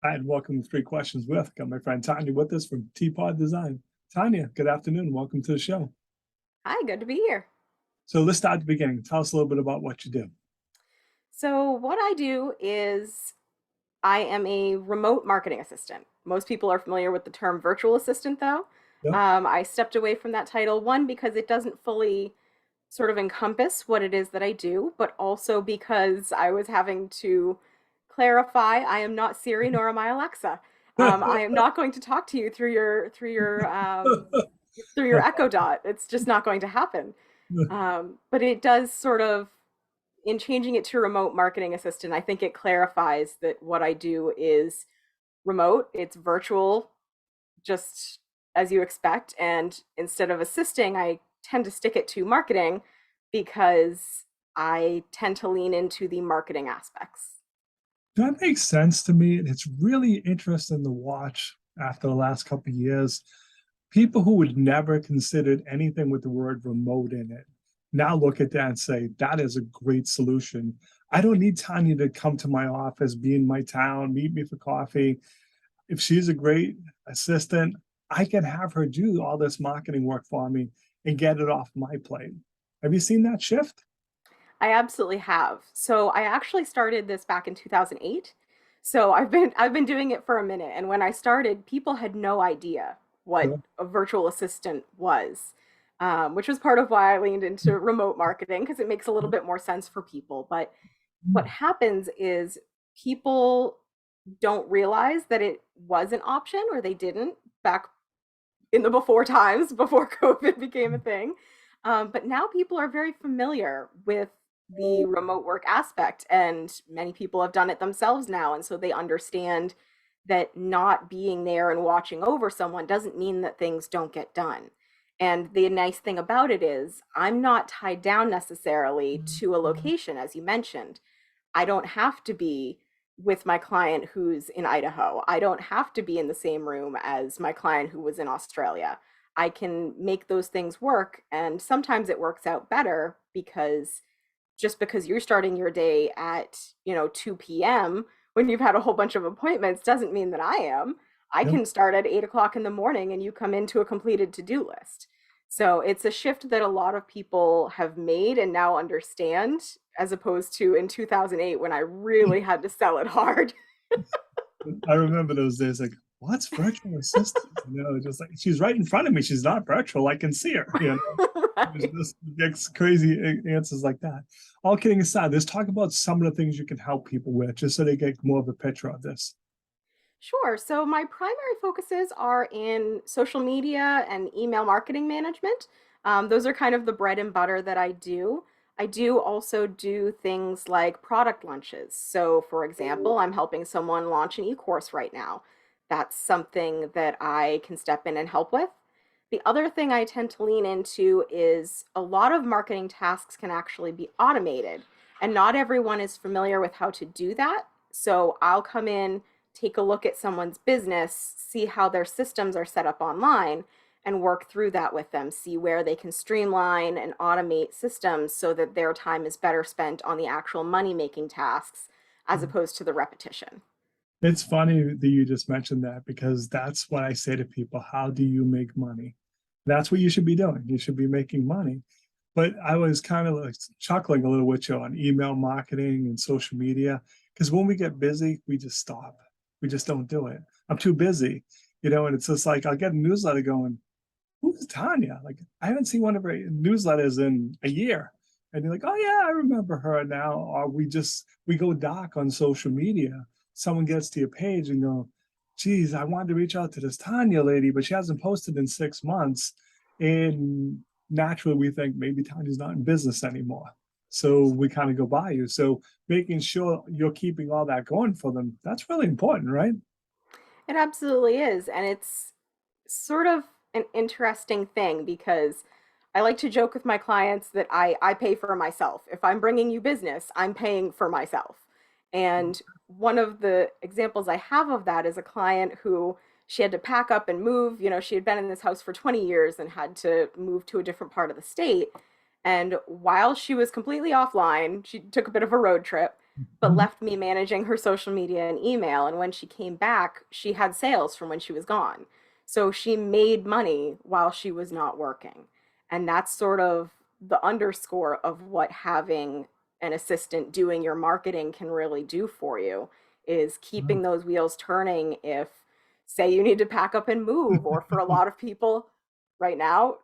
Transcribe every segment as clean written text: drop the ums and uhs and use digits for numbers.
And welcome to Three Questions with. Got my friend Tanya with us from TPod Design. Tanya, good afternoon. Welcome to the show. Hi, good to be here. So let's start at the beginning. Tell us a little bit about what you do. So, what I do is I am a remote marketing assistant. Most people are familiar with the term virtual assistant, though. Yep. I stepped away from that title, one, because it doesn't fully sort of encompass what it is that I do, but also because I was having to clarify I am not Siri nor am I Alexa. I am not going to talk to you through your Echo Dot. It's just not going to happen. But it does sort of, in changing it to remote marketing assistant, I think it clarifies that what I do is remote, it's virtual, just as you expect. And instead of assisting, I tend to stick it to marketing because I tend to lean into the marketing aspects. That makes sense to me. And it's really interesting to watch after the last couple of years. People who would never considered anything with the word remote in it now look at that and say, that is a great solution. I don't need Tanya to come to my office, be in my town, meet me for coffee. If she's a great assistant, I can have her do all this marketing work for me and get it off my plate. Have you seen that shift? I absolutely have. So I actually started this back in 2008. So I've been doing it for a minute, and when I started, people had no idea what Yeah. a virtual assistant was, which was part of why I leaned into remote marketing because it makes a little bit more sense for people. But what happens is people don't realize that it was an option, or they didn't back in the before times before COVID became a thing. But now people are very familiar with the remote work aspect, and many people have done it themselves now. And so they understand that not being there and watching over someone doesn't mean that things don't get done. And the nice thing about it is, I'm not tied down necessarily to a location, as you mentioned. I don't have to be with my client who's in Idaho. I don't have to be in the same room as my client who was in Australia. I can make those things work. And sometimes it works out better because just because you're starting your day at, 2 p.m. when you've had a whole bunch of appointments doesn't mean that I am. I Yep. can start at 8 o'clock in the morning and you come into a completed to-do list. So it's a shift that a lot of people have made and now understand, as opposed to in 2008 when I really had to sell it hard. I remember those days like, what's virtual assistant? Just like she's right in front of me. She's not virtual. I can see her. There's Right. just gets crazy answers like that. All kidding aside, let's talk about some of the things you can help people with, just so they get more of a picture of this. Sure. So my primary focuses are in social media and email marketing management. Those are kind of the bread and butter that I do. I do also do things like product launches. So, for example, I'm helping someone launch an e-course right now. That's something that I can step in and help with. The other thing I tend to lean into is a lot of marketing tasks can actually be automated, and not everyone is familiar with how to do that. So I'll come in, take a look at someone's business, see how their systems are set up online, and work through that with them, see where they can streamline and automate systems so that their time is better spent on the actual money making tasks as opposed to the repetition. It's funny that you just mentioned that because that's what I say to people. How do you make money? That's what you should be doing. You should be making money. But I was kind of like chuckling a little with you on email marketing and social media because when we get busy, we just stop. We just don't do it. I'm too busy, and it's just like I'll get a newsletter going, who's Tanya? Like, I haven't seen one of her newsletters in a year. And you're like, oh yeah, I remember her now. Or we go dark on social media. Someone gets to your page and go, geez, I wanted to reach out to this Tanya lady, but she hasn't posted in 6 months. And naturally we think maybe Tanya's not in business anymore. So we kind of go by you. So making sure you're keeping all that going for them, that's really important, right? It absolutely is. And it's sort of an interesting thing because I like to joke with my clients that I pay for myself. If I'm bringing you business, I'm paying for myself. And one of the examples I have of that is a client who she had to pack up and move. She had been in this house for 20 years and had to move to a different part of the state. And while she was completely offline, she took a bit of a road trip. but Mhm. left me managing her social media and email. And when she came back, she had sales from when she was gone. So she made money while she was not working. And that's sort of the underscore of what having an assistant doing your marketing can really do for you, is Wow. keeping those wheels turning if, say, you need to pack up and move, or for a lot of people right now,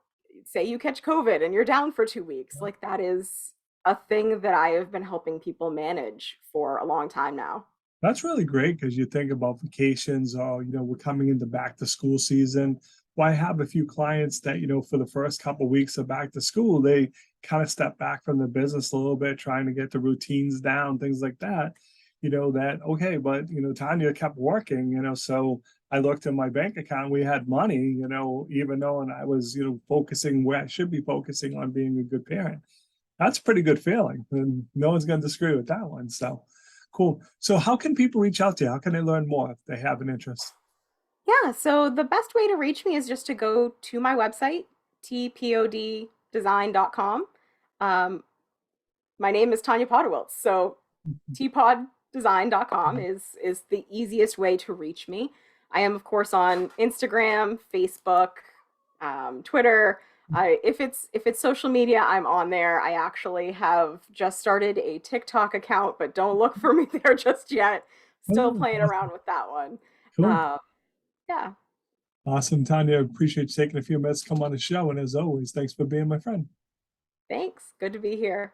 say you catch COVID and you're down for 2 weeks. Like, that is a thing that I have been helping people manage for a long time now. That's really great because you think about vacations or, we're coming into back to school season. Well, I have a few clients that, for the first couple of weeks of back to school, they kind of step back from the business a little bit, trying to get the routines down, things like that. That, okay, but, Tanya kept working, so I looked in my bank account, we had money, even though, and I was, focusing where I should be focusing on being a good parent. That's a pretty good feeling, and no one's going to disagree with that one. So cool. So how can people reach out to you? How can they learn more if they have an interest? Yeah, so the best way to reach me is just to go to my website, tpoddesign.com. Um, my name is Tanya Podawiltz, so tpoddesign.com is the easiest way to reach me. I am, of course, on Instagram, Facebook, Twitter. If it's social media, I'm on there. I actually have just started a TikTok account, but don't look for me there just yet. Still Oh, playing around awesome. with that one. Cool. Um, yeah, Awesome, Tanya. Appreciate you taking a few minutes to come on the show. And as always, thanks for being my friend. thanks. Good to be here.